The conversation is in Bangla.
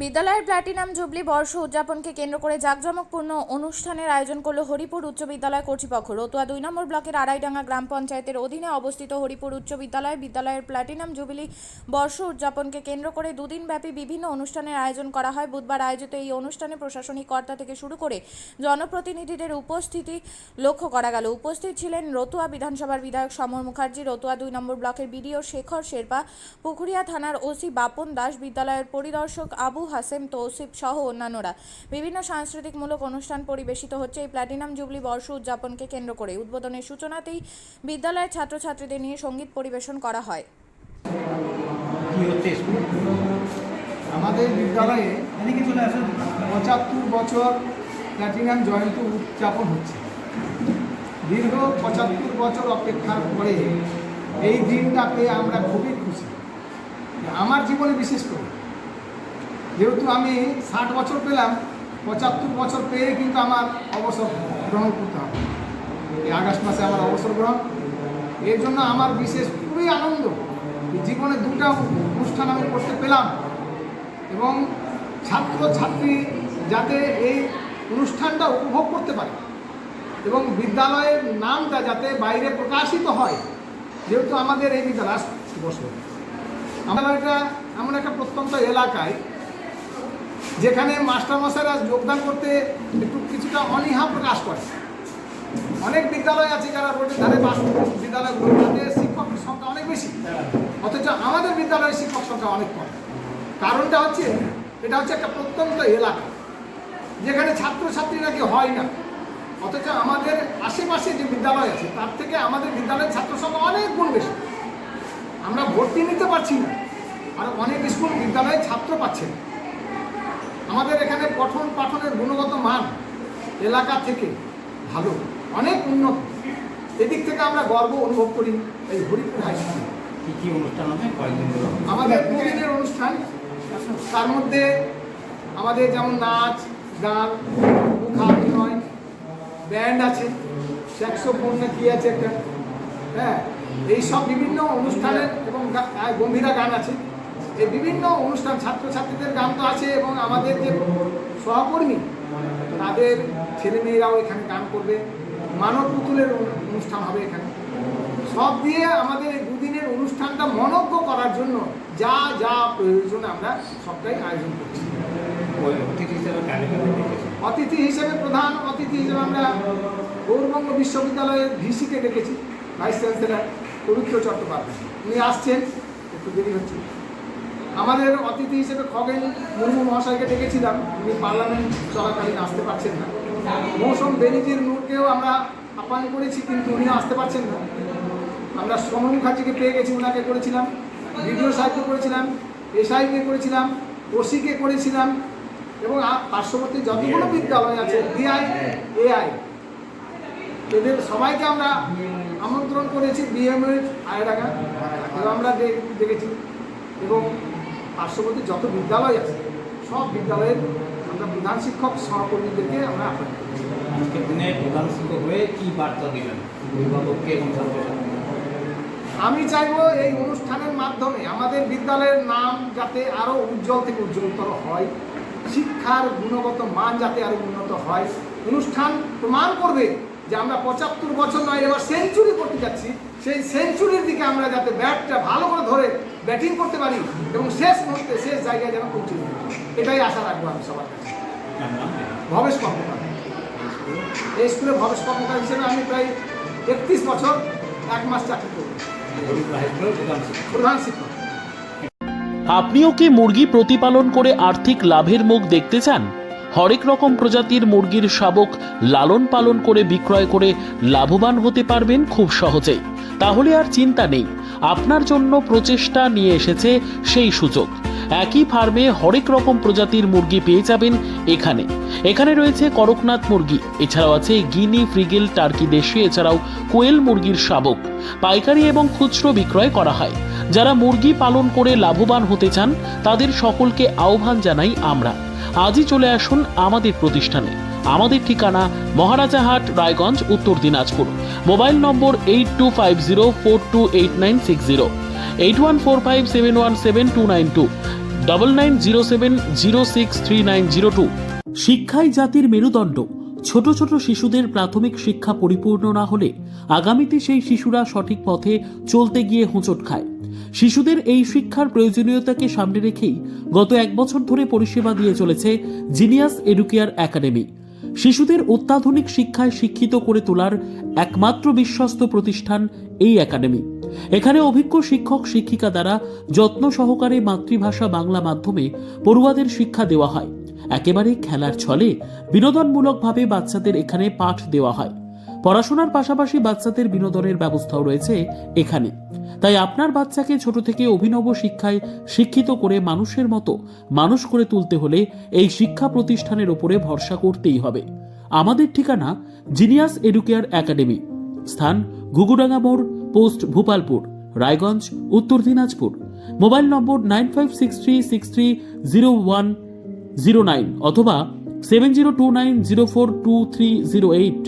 বিদ্যালয়ের প্ল্যাটিনাম জুবলি বর্ষ উদযাপনকে কেন্দ্র করে জাঁকজমকপূর্ণ অনুষ্ঠানের আয়োজন করল হরিপুর উচ্চ বিদ্যালয় কর্তৃপক্ষ। রতুয়া 2 নম্বর ব্লকের আড়াইডাঙ্গা গ্রাম পঞ্চায়েতের অধীনে অবস্থিত হরিপুর উচ্চ বিদ্যালয়ের প্ল্যাটিনাম জুবিলি বর্ষ উদযাপনকে কেন্দ্র করে দুদিনব্যাপী বিভিন্ন অনুষ্ঠানের আয়োজন করা হয়। বুধবার আয়োজিত এই অনুষ্ঠানে প্রশাসনিক কর্তা থেকে শুরু করে জনপ্রতিনিধিদের উপস্থিতি লক্ষ্য করা গেল। উপস্থিত ছিলেন রতুয়া বিধানসভার বিধায়ক সমর মুখার্জি, রতুয়া 2 নম্বর ব্লকের বিডিও শেখর শেরপা, পুকুরিয়া থানার ওসি বাপন দাস, বিদ্যালয়ের পরিদর্শক আবু হাসেম তৌসিফ সহ অন্যান্যরা। বিভিন্ন সাংস্কৃতিকমূলক অনুষ্ঠান পরিবেশিত হচ্ছে এই প্ল্যাটিনাম জুবলি বর্ষ উদযাপনকে কেন্দ্র করে। উদ্বোধনের সূচনাতেই বিদ্যালয়ের ছাত্রছাত্রীদের নিয়ে সঙ্গীত পরিবেশন করা হয়। আমাদের বিদ্যালয়ে 75 বছর প্ল্যাটিনাম জয়ন্তী উদযাপন হচ্ছে। দীর্ঘ 75 বছর অপেক্ষার পরে এই দিনটা পেয়ে আমরা খুবই খুশি। আমার জীবনে বিশেষ করে যেহেতু আমি 60 বছর পেলাম, 75 বছর পেয়ে কিন্তু আমার অবসর গ্রহণ করতে হবে। এই আগস্ট মাসে আমার অবসর গ্রহণ, এর জন্য আমার বিশেষ খুবই আনন্দ। জীবনে দুটা অনুষ্ঠান আমি করতে পেলাম এবং ছাত্রছাত্রী যাতে এই অনুষ্ঠানটা উপভোগ করতে পারে এবং বিদ্যালয়ের নামটা যাতে বাইরে প্রকাশিত হয়। যেহেতু আমাদের এই বিদ্যালয় বছর আমাদের এটা এমন একটা প্রত্যন্ত এলাকায় যেখানে মাস্টারমশাইরা যোগদান করতে একটু কিছুটা অনীহা প্রকাশ করে। অনেক বিদ্যালয় আছে যারা রোডের ধারে বাস বিদ্যালয়গুলোতে শিক্ষকের সংখ্যা অনেক বেশি, অথচ আমাদের বিদ্যালয়ের শিক্ষক সংখ্যা অনেক কম। কারণটা হচ্ছে এটা হচ্ছে একটা প্রত্যন্ত এলাকা যেখানে ছাত্রছাত্রীরা কি হয় না, অথচ আমাদের আশেপাশে যে বিদ্যালয় আছে তার থেকে আমাদের বিদ্যালয়ের ছাত্র সংখ্যা অনেক গুণ বেশি। আমরা ভর্তি নিতে পারছি না, আর অনেক স্কুল বিদ্যালয়ে ছাত্র পাচ্ছে না। আমাদের এখানে পঠন পাঠনের গুণগত মান এলাকা থেকে ভালো, অনেক উন্নত। এদিক থেকে আমরা গর্ব অনুভব করি। এই হরিপুর হাই স্কুলে কী অনুষ্ঠান হবে? আমাদের 2 দিনের অনুষ্ঠান, তার মধ্যে আমাদের যেমন নাচ গান, মুখাভিনয়, ব্যান্ড আছে, স্যাক্সোফোন না কি আছে একটা, হ্যাঁ, এইসব বিভিন্ন অনুষ্ঠানের এবং গম্ভীরা গান আছে। এই বিভিন্ন অনুষ্ঠান ছাত্রছাত্রীদের গান তো আছে এবং আমাদের যে সহকর্মী তাদের ছেলেমেয়েরাও এখানে গান করবে। মানব পুতুলের অনুষ্ঠান হবে এখানে। সব দিয়ে আমাদের এই 2 দিনের অনুষ্ঠানটা মনোজ্ঞ করার জন্য যা যা প্রয়োজন আমরা সবটাই আয়োজন করছি। অতিথি হিসেবে প্রধান অতিথি হিসেবে আমরা গৌরবঙ্গ বিশ্ববিদ্যালয়ের ভিসিকে ডেকেছি, ভাইস চ্যান্সেলর পবিত্র চট্টোপাধ্যায়। উনি আসছেন, একটু দেরি হচ্ছে। আমাদের অতিথি হিসেবে খগেন মুর্মু মহাশয়কে ডেকেছিলাম, উনি পার্লামেন্ট চলাকালীন আসতে পারছেন না। মৌসুম বেনিজির নূরকেও আমরা আহ্বান করেছি, কিন্তু উনিও আসতে পারছেন না। আমরা সমর মুখার্জিকে পেয়ে গেছি, ওনাকে করেছিলাম। বিডিও সাহেবকে করেছিলাম, এসআইকে করেছিলাম, ওসিকে করেছিলাম এবং পার্শ্ববর্তী যতগুলো বিদ্যালয় আছে ডিআই এআই এদের সবাইকে আমরা আমন্ত্রণ করেছি। বিএমএইচ আড়াইডাঙ্গা আমরা দেখেছি এবং পার্শ্ববর্তী যত বিদ্যালয় আছে সব বিদ্যালয়ের আমরা প্রধান শিক্ষক সহকর্মীদেরকে আমরা আহ্বান করেছি। আজকের দিনে প্রধান শিক্ষক হয়ে কী বার্তা দিলেন অভিভাবককে এবং ছাত্রছাত্রীদের? আমি চাইব এই অনুষ্ঠানের মাধ্যমে আমাদের বিদ্যালয়ের নাম যাতে আরও উজ্জ্বল থেকে উজ্জ্বলতর হয়, শিক্ষার গুণগত মান যাতে আরও উন্নত হয়। অনুষ্ঠান প্রমাণ করবে যে আমরা 75 বছর নয়, এবার সেঞ্চুরি করতে যাচ্ছি। সেই সেঞ্চুরির দিকে আমরা যাতে ব্যাটটা ভালো করে ধরে ব্যাটিং করতে পারি এবং শেষ মুহূর্তে শেষ জায়গায় যেন পৌঁছে দিই, এটাই আশা রাখবো আমি সবার কাছে। ভবেশ কর্মকার, এই স্কুলে ভবেশ কর্মকার হিসেবে আমি প্রায় 31 বছর 1 মাস চাকরি করি, প্রধান শিক্ষক। আপনিও কি মুরগি প্রতিপালন করে আর্থিক লাভের মুখ দেখতে চান? হরেক রকম প্রজাতির মুরগির শাবক লালন পালন করে বিক্রয় করে লাভবান হতে পারবেন খুব সহজেই। তাহলে আর চিন্তা নেই, আপনার জন্য প্রচেষ্টা নিয়ে এসেছে সেই সুযোগ। একই ফার্মে হরেক রকম প্রজাতির মুরগি পেয়ে যাবেন এখানে রয়েছে করকনাথ মুরগি, এছাড়াও আছে গিনি, ফ্রিগেল, টার্কি দেশি, এছাড়াও কোয়েল মুরগির শাবক। পাইকারি এবং খুচরো বিক্রয় করা হয়। যারা মুরগি পালন করে লাভবান হতে চান তাদের সকলকে আহ্বান জানাই আমরা। আজই চলে আসুন আমাদের প্রতিষ্ঠানে। আমাদের ঠিকানা মহারাজাহাট, রায়গঞ্জ, উত্তর দিনাজপুর। মোবাইল নম্বর 8250428960, 8145717292। 9907063902। শিক্ষাই জাতির মেরুদণ্ড। ছোট ছোট শিশুদের প্রাথমিক শিক্ষা পরিপূর্ণ না হলে আগামীতে সেই শিশুরা সঠিক পথে চলতে গিয়ে হোঁচট খায়। শিশুদের এই শিক্ষার প্রয়োজনীয়তাকে সামনে রেখেই গত 1 বছর ধরে পরিষেবা দিয়ে চলেছে জিনিয়াস এডুকেয়ার একাডেমি। শিশুদের অত্যাধুনিক শিক্ষায় শিক্ষিত করে তোলার একমাত্র বিশ্বস্ত প্রতিষ্ঠান এই একাডেমি। এখানে অভিজ্ঞ শিক্ষক শিক্ষিকা দ্বারা যত্ন সহকারে মাতৃভাষা বাংলা মাধ্যমে পড়ুয়াদের শিক্ষা দেওয়া হয়। একেবারে খেলার ছলে বিনোদনমূলকভাবে বাচ্চাদের এখানে পাঠ দেওয়া হয়। পড়াশোনার পাশাপাশি বাচ্চাদের বিনোদনের ব্যবস্থাও রয়েছে এখানে। তাই আপনার বাচ্চাকে ছোট থেকে অভিনব শিক্ষায় শিক্ষিত করে মানুষের মতো মানুষ করে তুলতে হলে এই শিক্ষা প্রতিষ্ঠানের উপরে ভরসা করতেই হবে। আমাদের ঠিকানা জিনিয়াস এডুকেয়ার একাডেমি, স্থান ঘুঘুডাঙ্গা মোড়, পোস্ট ভূপালপুর, রায়গঞ্জ, উত্তর দিনাজপুর। মোবাইল নম্বর 9563630109 অথবা 7029042308।